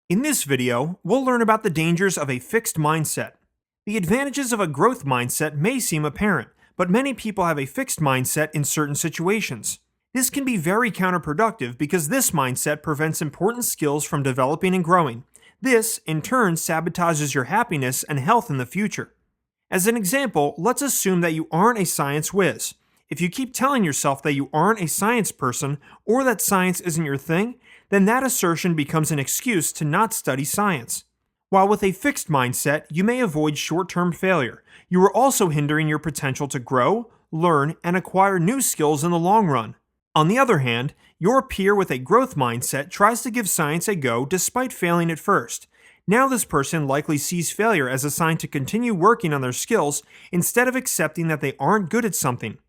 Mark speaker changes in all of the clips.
Speaker 1: In this video, we'll learn about the dangers of a fixed mindset. The advantages of a growth mindset may seem apparent, but many people have a fixed mindset in certain situations. This can be very counterproductive because this mindset prevents important skills from developing and growing. This, in turn, sabotages your happiness and health in the future. As an example, let's assume that you aren't a science whiz. If you keep telling yourself that you aren't a science person or that science isn't your thing, then that assertion becomes an excuse to not study science. While with a fixed mindset, you may avoid short-term failure, you are also hindering your potential to grow, learn, and acquire new skills in the long run. On the other hand, your peer with a growth mindset tries to give science a go despite failing at first. Now this person likely sees failure as a sign to continue working on their skills instead of accepting that they aren't good at something.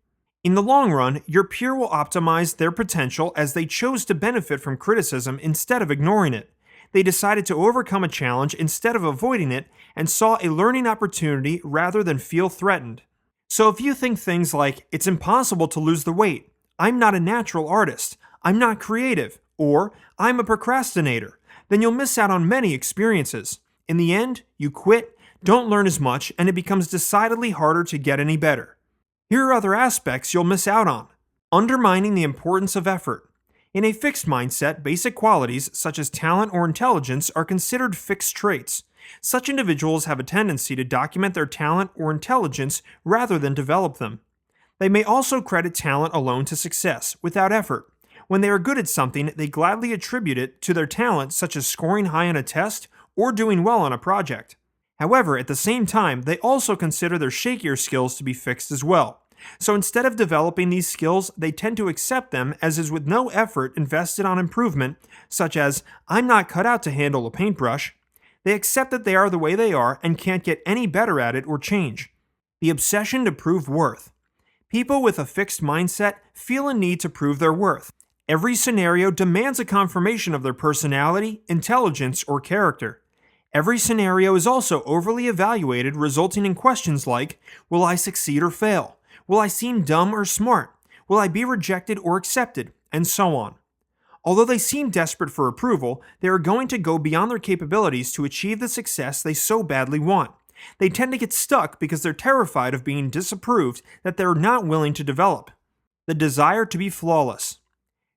Speaker 1: In the long run, your peer will optimize their potential as they chose to benefit from criticism instead of ignoring it. They decided to overcome a challenge instead of avoiding it and saw a learning opportunity rather than feel threatened. So if you think things like, "It's impossible to lose the weight," "I'm not a natural artist," "I'm not creative," or "I'm a procrastinator," then you'll miss out on many experiences. In the end, you quit, don't learn as much, and it becomes decidedly harder to get any better. Here are other aspects you'll miss out on. Undermining the importance of effort. In a fixed mindset, basic qualities such as talent or intelligence are considered fixed traits. Such individuals have a tendency to document their talent or intelligence rather than develop them. They may also credit talent alone to success, without effort. When they are good at something, they gladly attribute it to their talent, such as scoring high on a test or doing well on a project. However, at the same time, they also consider their shakier skills to be fixed as well. So instead of developing these skills, they tend to accept them as is with no effort invested on improvement, such as, "I'm not cut out to handle a paintbrush." They accept that they are the way they are and can't get any better at it or change. The obsession to prove worth. People with a fixed mindset feel a need to prove their worth. Every scenario demands a confirmation of their personality, intelligence, or character. Every scenario is also overly evaluated, resulting in questions like, "Will I succeed or fail? Will I seem dumb or smart? Will I be rejected or accepted?" and so on. Although they seem desperate for approval, they are going to go beyond their capabilities to achieve the success they so badly want. They tend to get stuck because they're terrified of being disapproved that they're not willing to develop. The desire to be flawless.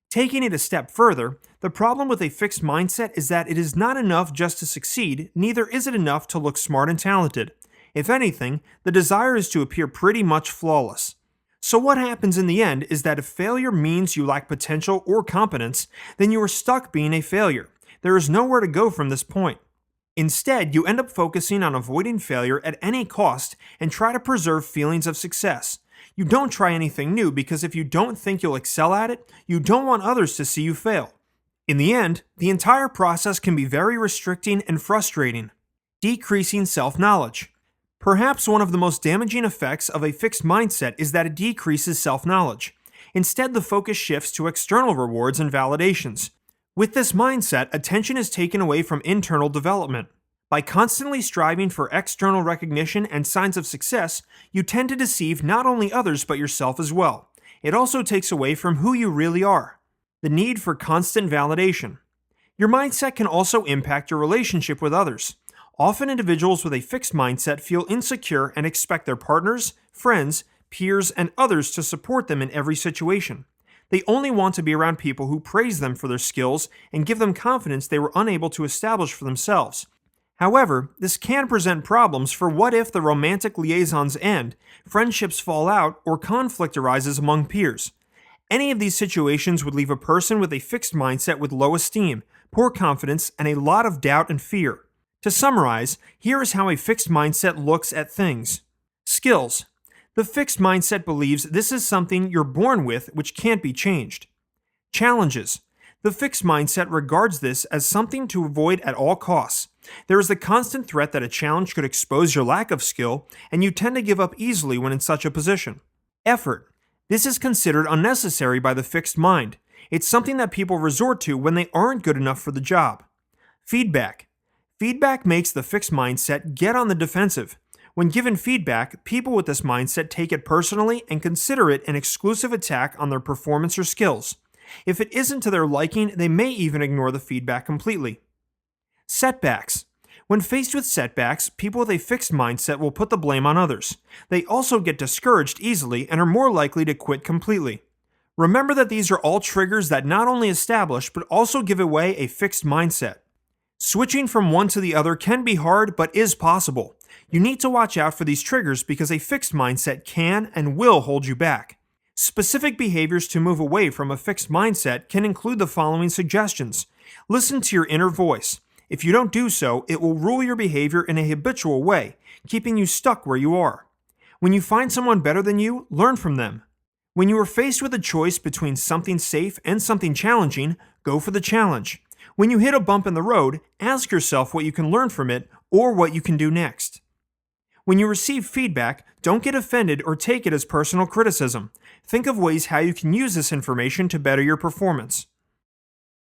Speaker 1: Taking it a step further, the problem with a fixed mindset is that it is not enough just to succeed, neither is it enough to look smart and talented. If anything, the desire is to appear pretty much flawless. So what happens in the end is that if failure means you lack potential or competence, then you are stuck being a failure. There is nowhere to go from this point. Instead, you end up focusing on avoiding failure at any cost and try to preserve feelings of success. You don't try anything new because if you don't think you'll excel at it, you don't want others to see you fail. In the end, the entire process can be very restricting and frustrating. Decreasing self-knowledge. Perhaps one of the most damaging effects of a fixed mindset is that it decreases self-knowledge. Instead, the focus shifts to external rewards and validations. With this mindset, attention is taken away from internal development. By constantly striving for external recognition and signs of success, you tend to deceive not only others but yourself as well. It also takes away from who you really are. The need for constant validation. Your mindset can also impact your relationship with others. Often individuals with a fixed mindset feel insecure and expect their partners, friends, peers, and others to support them in every situation. They only want to be around people who praise them for their skills and give them confidence they were unable to establish for themselves. However, this can present problems for what if the romantic liaisons end, friendships fall out, or conflict arises among peers. Any of these situations would leave a person with a fixed mindset with low esteem, poor confidence, and a lot of doubt and fear. To summarize, here is how a fixed mindset looks at things. Skills. The fixed mindset believes this is something you're born with which can't be changed. Challenges. The fixed mindset regards this as something to avoid at all costs. There is the constant threat that a challenge could expose your lack of skill, and you tend to give up easily when in such a position. Effort. This is considered unnecessary by the fixed mind. It's something that people resort to when they aren't good enough for the job. Feedback. Feedback makes the fixed mindset get on the defensive. When given feedback, people with this mindset take it personally and consider it an exclusive attack on their performance or skills. If it isn't to their liking, they may even ignore the feedback completely. Setbacks. When faced with setbacks, people with a fixed mindset will put the blame on others. They also get discouraged easily and are more likely to quit completely. Remember that these are all triggers that not only establish but also give away a fixed mindset. Switching from one to the other can be hard but is possible. You need to watch out for these triggers because a fixed mindset can and will hold you back. Specific behaviors to move away from a fixed mindset can include the following suggestions. Listen to your inner voice. If you don't do so, it will rule your behavior in a habitual way, keeping you stuck where you are. When you find someone better than you, learn from them. When you are faced with a choice between something safe and something challenging, go for the challenge. When you hit a bump in the road, ask yourself what you can learn from it or what you can do next. When you receive feedback, don't get offended or take it as personal criticism. Think of ways how you can use this information to better your performance.